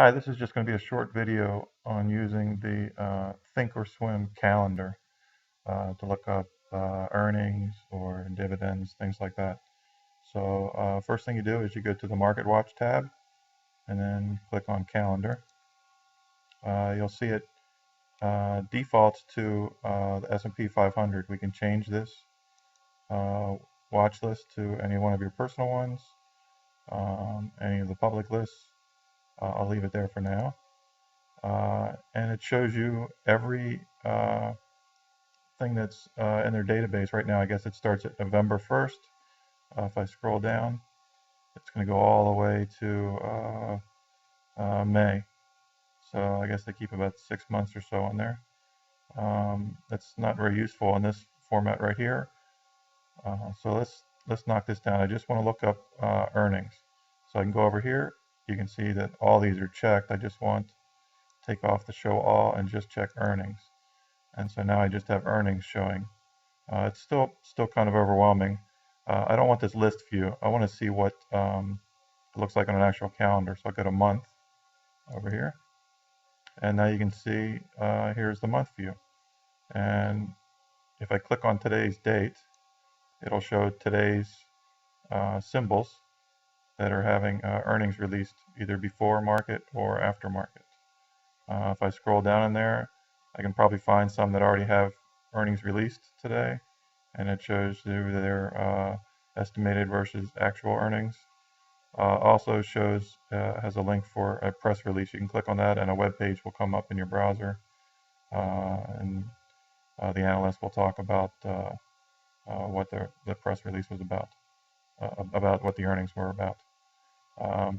Hi, this is just going to be a short video on using the Thinkorswim Calendar to look up earnings or dividends, things like that. So first thing you do is you go to the Market Watch tab and then click on Calendar. You'll see it defaults to the S&P 500. We can change this watch list to any one of your personal ones, any of the public lists. I'll leave it there for now. And it shows you every thing that's in their database right now. I guess it starts at November 1st. If I scroll down, it's going to go all the way to May. So I guess they keep about 6 months or so on there. That's not very useful in this format right here. So let's knock this down. I just want to look up earnings. So I can go over here. You can see that all these are checked. I just want to take off the show all and just check earnings. And so now I just have earnings showing. It's still kind of overwhelming. I don't want this list view. I want to see what it looks like on an actual calendar. So I'll go to month over here. And now you can see here's the month view. And if I click on today's date, it'll show today's symbols that are having earnings released either before market or after market. If I scroll down in there, I can probably find some that already have earnings released today, and it shows you their estimated versus actual earnings. Also shows has a link for a press release. You can click on that, and a web page will come up in your browser, and the analyst will talk about what the press release was about what the earnings were about.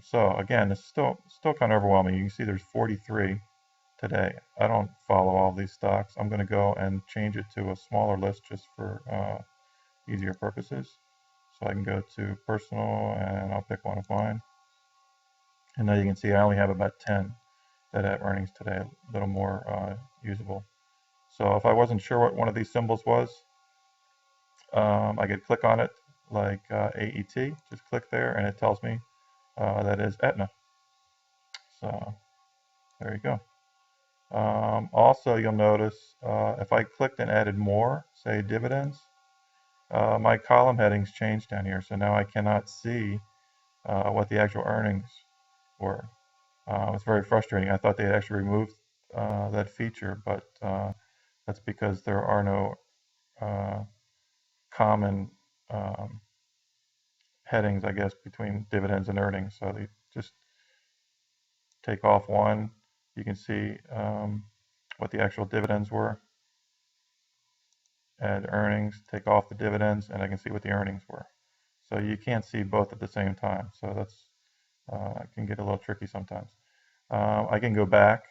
So again, it's still kind of overwhelming. You can see there's 43 today. I don't follow all these stocks. I'm going to go and change it to a smaller list just for easier purposes. So I can go to personal and I'll pick one of mine. And now you can see I only have about 10 that have earnings today, a little more usable. So if I wasn't sure what one of these symbols was, I could click on it like AET, just click there and it tells me that is Aetna. So there you go. Also, you'll notice if I clicked and added more, say dividends, my column headings changed down here. So now I cannot see what the actual earnings were. It's very frustrating. I thought they had actually removed that feature, but that's because there are no common headings, I guess, between dividends and earnings. So they just take off one. You can see what the actual dividends were. Add earnings, take off the dividends, and I can see what the earnings were. So you can't see both at the same time. So that's can get a little tricky sometimes. I can go back,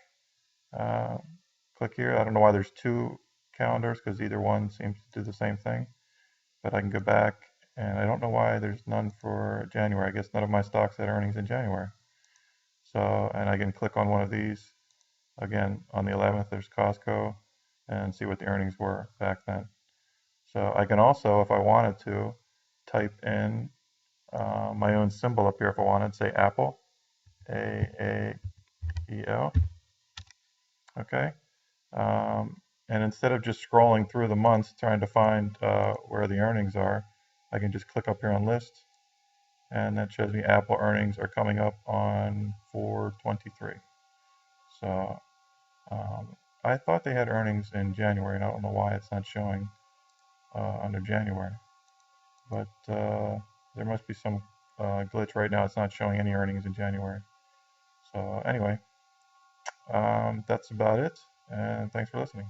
click here. I don't know why there's two calendars because either one seems to do the same thing. But I can go back, and I don't know why there's none for January. I guess none of my stocks had earnings in January. So, and I can click on one of these. Again, on the 11th, there's Costco, and see what the earnings were back then. So I can also, if I wanted to, type in my own symbol up here if I wanted, say Apple, A-A-E-L, okay? And instead of just scrolling through the months trying to find where the earnings are, I can just click up here on list, and that shows me Apple earnings are coming up on 4/23. So I thought they had earnings in January, and I don't know why it's not showing under January. But there must be some glitch right now. It's not showing any earnings in January. So anyway, that's about it, and thanks for listening.